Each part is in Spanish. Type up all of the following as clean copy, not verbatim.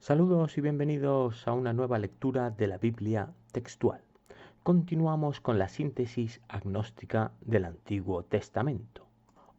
Saludos y bienvenidos a una nueva lectura de la Biblia textual. Continuamos con la síntesis agnóstica del Antiguo Testamento.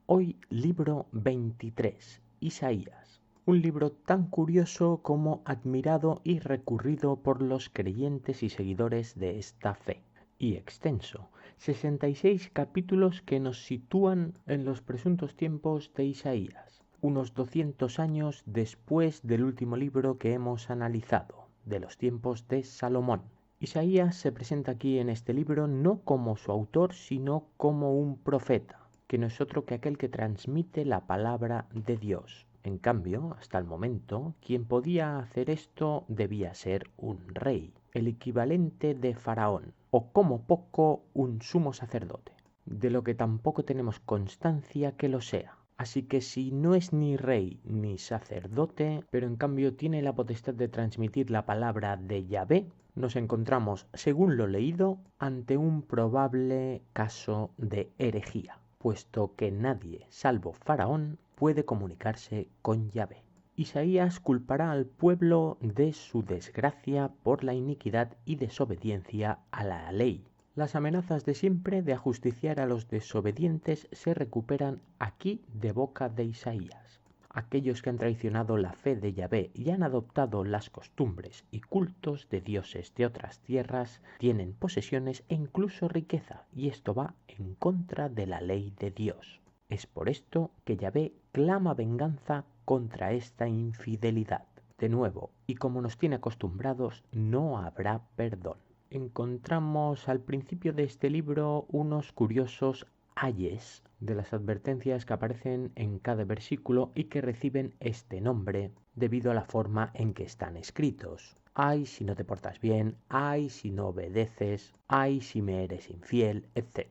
Hoy libro 23, Isaías, un libro tan curioso como admirado y recurrido por los creyentes y seguidores de esta fe, y extenso, 66 capítulos que nos sitúan en los presuntos tiempos de Isaías, unos 200 años después del último libro que hemos analizado, de los tiempos de Salomón. Isaías se presenta aquí en este libro no como su autor, sino como un profeta, que no es otro que aquel que transmite la palabra de Dios. En cambio, hasta el momento, quien podía hacer esto debía ser un rey, el equivalente de Faraón, o como poco un sumo sacerdote, de lo que tampoco tenemos constancia que lo sea. Así que si no es ni rey ni sacerdote, pero en cambio tiene la potestad de transmitir la palabra de Yahvé, nos encontramos, según lo leído, ante un probable caso de herejía, puesto que nadie, salvo Faraón, puede comunicarse con Yahvé. Isaías culpará al pueblo de su desgracia por la iniquidad y desobediencia a la ley. Las amenazas de siempre de ajusticiar a los desobedientes se recuperan aquí de boca de Isaías. Aquellos que han traicionado la fe de Yahvé y han adoptado las costumbres y cultos de dioses de otras tierras tienen posesiones e incluso riqueza, y esto va en contra de la ley de Dios. Es por esto que Yahvé clama venganza contra esta infidelidad. De nuevo, y como nos tiene acostumbrados, no habrá perdón. Encontramos al principio de este libro unos curiosos ayes de las advertencias que aparecen en cada versículo y que reciben este nombre debido a la forma en que están escritos. Ay si no te portas bien, ay si no obedeces, ay si me eres infiel, etc.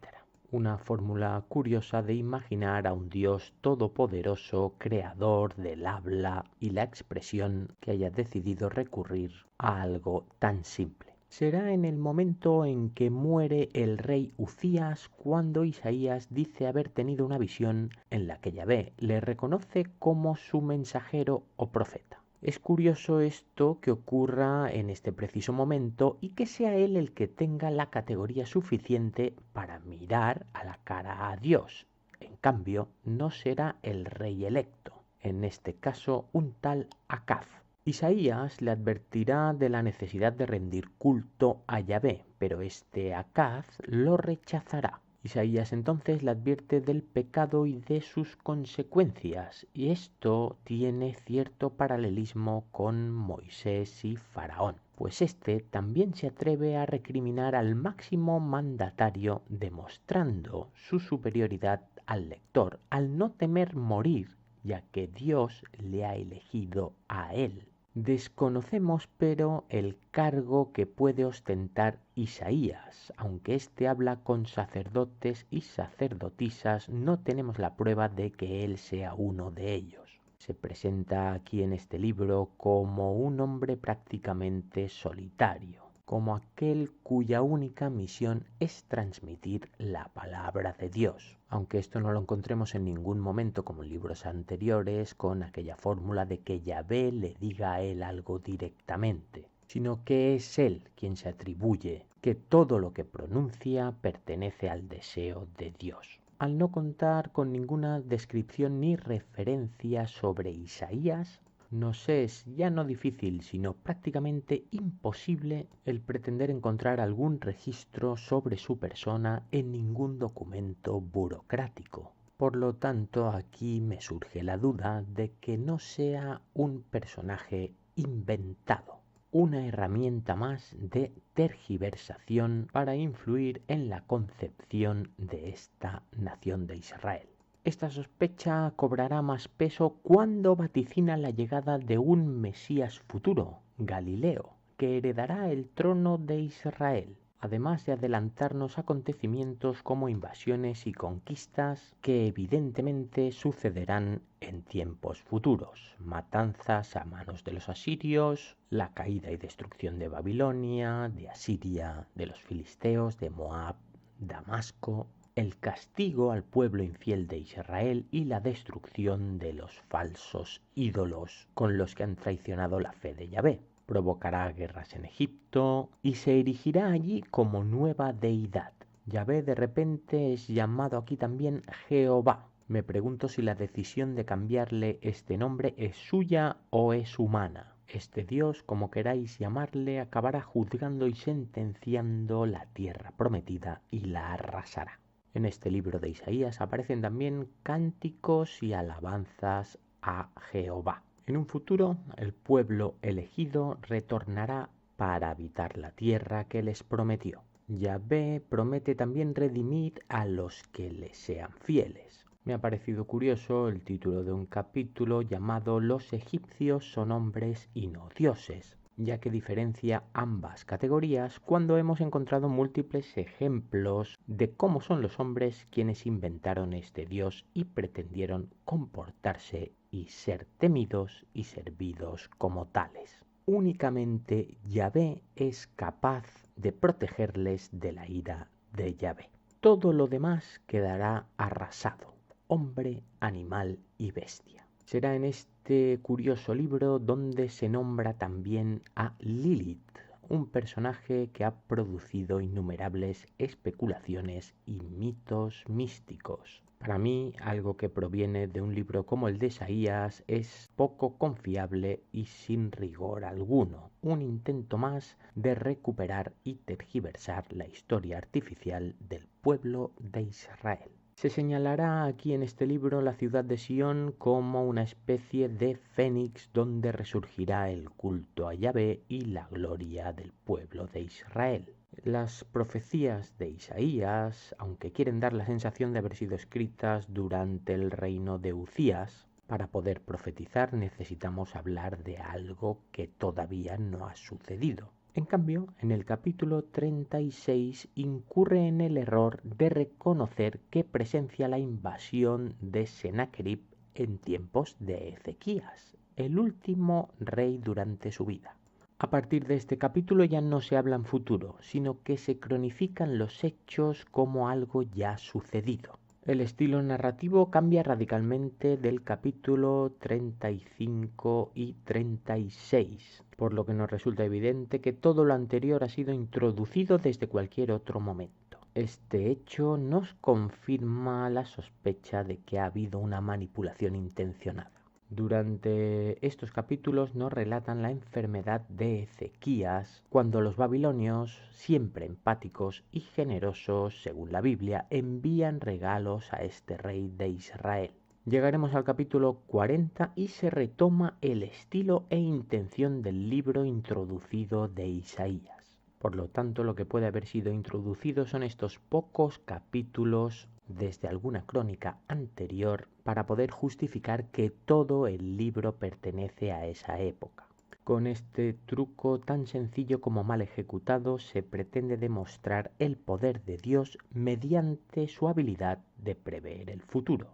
Una fórmula curiosa de imaginar a un Dios todopoderoso, creador del habla y la expresión, que haya decidido recurrir a algo tan simple. Será en el momento en que muere el rey Uzías cuando Isaías dice haber tenido una visión en la que Yahvé le reconoce como su mensajero o profeta. Es curioso esto que ocurra en este preciso momento y que sea él el que tenga la categoría suficiente para mirar a la cara a Dios. En cambio, no será el rey electo, en este caso un tal Acaz. Isaías le advertirá de la necesidad de rendir culto a Yahvé, pero este Acaz lo rechazará. Isaías entonces le advierte del pecado y de sus consecuencias, y esto tiene cierto paralelismo con Moisés y Faraón, pues este también se atreve a recriminar al máximo mandatario, demostrando su superioridad al lector, al no temer morir, ya que Dios le ha elegido a él. Desconocemos pero el cargo que puede ostentar Isaías. Aunque éste habla con sacerdotes y sacerdotisas, no tenemos la prueba de que él sea uno de ellos. Se presenta aquí en este libro como un hombre prácticamente solitario, como aquel cuya única misión es transmitir la palabra de Dios, aunque esto no lo encontremos en ningún momento como en libros anteriores con aquella fórmula de que Yahvé le diga a él algo directamente, sino que es él quien se atribuye que todo lo que pronuncia pertenece al deseo de Dios. Al no contar con ninguna descripción ni referencia sobre Isaías, nos es ya no difícil, sino prácticamente imposible el pretender encontrar algún registro sobre su persona en ningún documento burocrático. Por lo tanto, aquí me surge la duda de que no sea un personaje inventado, una herramienta más de tergiversación para influir en la concepción de esta nación de Israel. Esta sospecha cobrará más peso cuando vaticina la llegada de un Mesías futuro, Galileo, que heredará el trono de Israel, además de adelantarnos acontecimientos como invasiones y conquistas que evidentemente sucederán en tiempos futuros, matanzas a manos de los asirios, la caída y destrucción de Babilonia, de Asiria, de los filisteos, de Moab, Damasco, el castigo al pueblo infiel de Israel y la destrucción de los falsos ídolos con los que han traicionado la fe de Yahvé. Provocará guerras en Egipto y se erigirá allí como nueva deidad. Yahvé de repente es llamado aquí también Jehová. Me pregunto si la decisión de cambiarle este nombre es suya o es humana. Este Dios, como queráis llamarle, acabará juzgando y sentenciando la tierra prometida y la arrasará. En este libro de Isaías aparecen también cánticos y alabanzas a Jehová. En un futuro, el pueblo elegido retornará para habitar la tierra que les prometió. Yahvé promete también redimir a los que le sean fieles. Me ha parecido curioso el título de un capítulo llamado Los egipcios son hombres y no dioses, ya que diferencia ambas categorías cuando hemos encontrado múltiples ejemplos de cómo son los hombres quienes inventaron este dios y pretendieron comportarse y ser temidos y servidos como tales. Únicamente Yahvé es capaz de protegerles de la ira de Yahvé. Todo lo demás quedará arrasado, hombre, animal y bestia. Será en este curioso libro donde se nombra también a Lilith, un personaje que ha producido innumerables especulaciones y mitos místicos. Para mí, algo que proviene de un libro como el de Isaías es poco confiable y sin rigor alguno, un intento más de recuperar y tergiversar la historia artificial del pueblo de Israel. Se señalará aquí en este libro la ciudad de Sion como una especie de fénix donde resurgirá el culto a Yahvé y la gloria del pueblo de Israel. Las profecías de Isaías, aunque quieren dar la sensación de haber sido escritas durante el reino de Uzías, para poder profetizar necesitamos hablar de algo que todavía no ha sucedido. En cambio, en el capítulo 36 incurre en el error de reconocer que presencia la invasión de Sennacherib en tiempos de Ezequías, el último rey durante su vida. A partir de este capítulo ya no se habla en futuro, sino que se cronifican los hechos como algo ya sucedido. El estilo narrativo cambia radicalmente del capítulo 35 y 36, por lo que nos resulta evidente que todo lo anterior ha sido introducido desde cualquier otro momento. Este hecho nos confirma la sospecha de que ha habido una manipulación intencionada. Durante estos capítulos nos relatan la enfermedad de Ezequías, cuando los babilonios, siempre empáticos y generosos según la Biblia, envían regalos a este rey de Israel. Llegaremos al capítulo 40 y se retoma el estilo e intención del libro introducido de Isaías. Por lo tanto, lo que puede haber sido introducido son estos pocos capítulos desde alguna crónica anterior para poder justificar que todo el libro pertenece a esa época. Con este truco tan sencillo como mal ejecutado se pretende demostrar el poder de Dios mediante su habilidad de prever el futuro.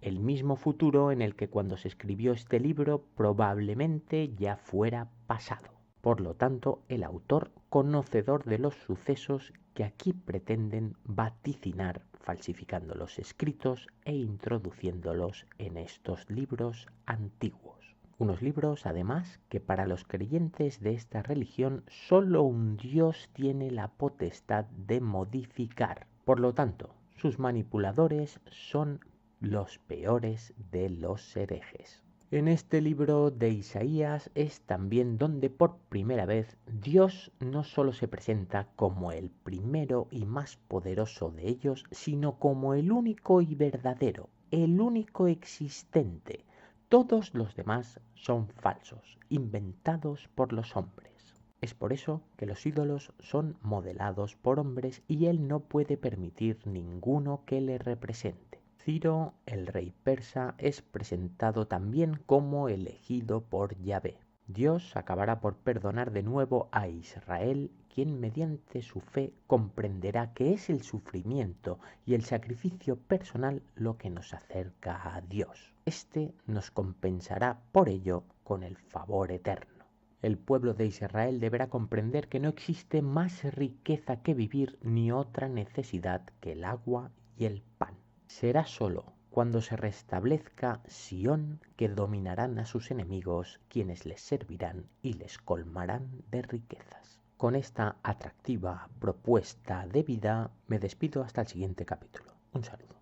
El mismo futuro en el que cuando se escribió este libro probablemente ya fuera pasado. Por lo tanto, el autor, conocedor de los sucesos que aquí pretenden vaticinar, falsificando los escritos e introduciéndolos en estos libros antiguos. Unos libros, además, que para los creyentes de esta religión solo un Dios tiene la potestad de modificar. Por lo tanto, sus manipuladores son los peores de los herejes. En este libro de Isaías es también donde por primera vez Dios no solo se presenta como el primero y más poderoso de ellos, sino como el único y verdadero, el único existente. Todos los demás son falsos, inventados por los hombres. Es por eso que los ídolos son modelados por hombres y él no puede permitir ninguno que le represente. Ciro, el rey persa, es presentado también como elegido por Yahvé. Dios acabará por perdonar de nuevo a Israel, quien mediante su fe comprenderá que es el sufrimiento y el sacrificio personal lo que nos acerca a Dios. Este nos compensará por ello con el favor eterno. El pueblo de Israel deberá comprender que no existe más riqueza que vivir ni otra necesidad que el agua y el pan. Será solo cuando se restablezca Sión que dominarán a sus enemigos, quienes les servirán y les colmarán de riquezas. Con esta atractiva propuesta de vida me despido hasta el siguiente capítulo. Un saludo.